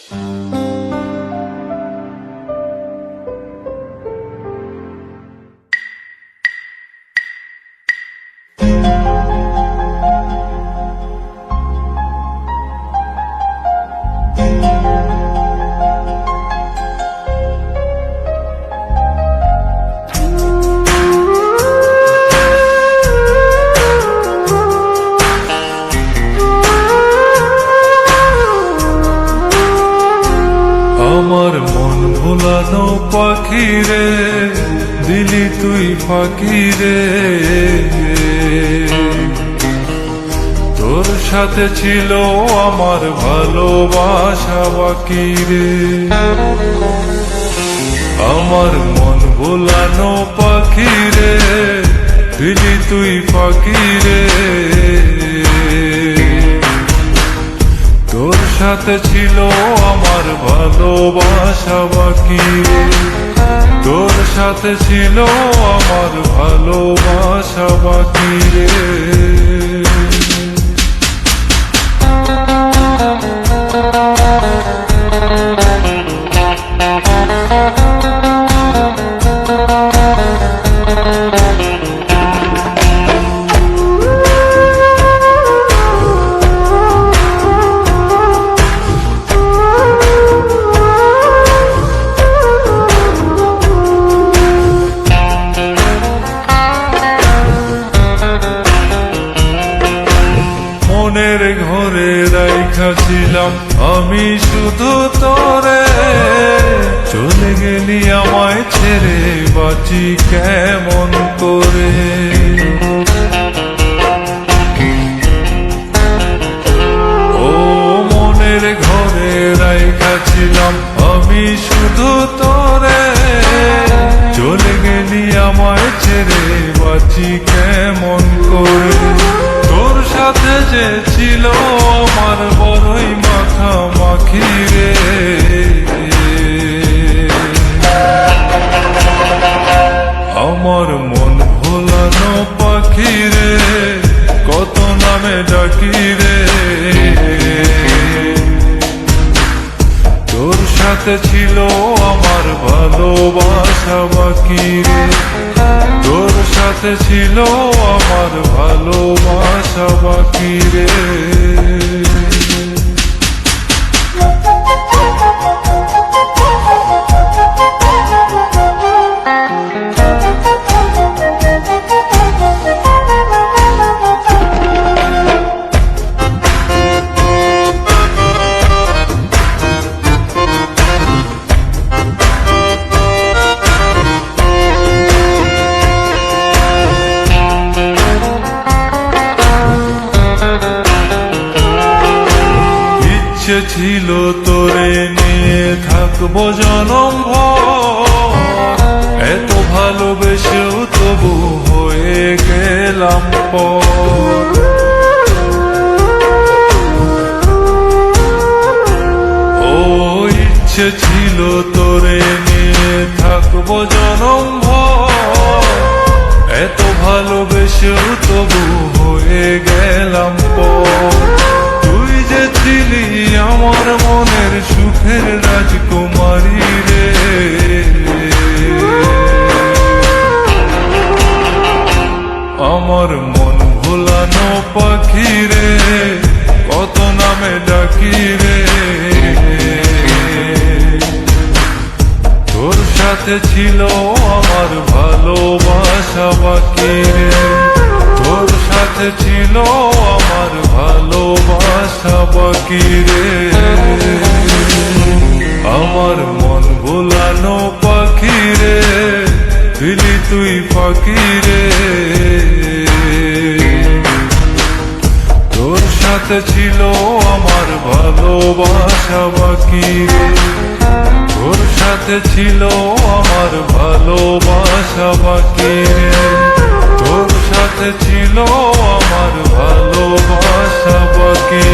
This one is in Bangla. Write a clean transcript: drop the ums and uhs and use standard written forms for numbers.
আমার মন ভোলানো পাখি রে, দিলি তুই ফাঁকি রে। তোর সাথে ছিল আমার ভালোবাসা বাকি রে। আমার মন ভোলানো পাখি রে, দিলি তুই ফাঁকি রে। তোর সাথে ছিল আমার ভালোবাসা বাকি রে। তোর সাথে ছিল আমার ভালোবাসা বাকি রে। মনের ঘরে রাইখাছিলাম আমি শুধু তোরে, চলে গেলি আমায় ছেড়ে বাঁচি কেমন করে। ও মনের ঘরে রাইখাছিলাম আমি শুধু তোরে, চলে গেলি আমায় ছেড়ে বাঁচি কেমন করে। তোর সাথে যে ছিল আমার বড়ই মাথা মাখি রে। আমার মন ভোলানো পাখি রে, কত নামে ডাকি রে। তোর সাথে ছিল আমার ভালোবাসা বাকি রে। তোর সাথে ছিল আমার ভালোবাসা বাকি রে। ইচ্ছে ছিল তোরে নিয়ে থাকবো জনম ভর, এত ভালোবেসেও তবু হয়ে গেলাম পর। ও ইচ্ছে ছিল তোরে নিয়ে থাকবো জনম ভর, এত ভালোবেসেও তবু হয়ে গেলাম পর। তুই যে ছিলি আমার মনের সুখের রাজকুমারী রে। আমার মন ভোলানো পাখি রে, কত নামে ডাকি রে। তোর সাথে ছিল আমার ভালোবাসা বাকি রে। তোর সাথে ছিল আমার ভালোবাসা বাকি রে। আমার মন ভোলানো পাখি রে, দিলি তুই ফাঁকি রে। তোর সাথে ছিল আমার ভালোবাসা বাকি রে। তোর সাথে ছিল আমার ভালোবাসা বাকি রে। তোর সাথে ছিল আমার ভালোবাসা বাকি।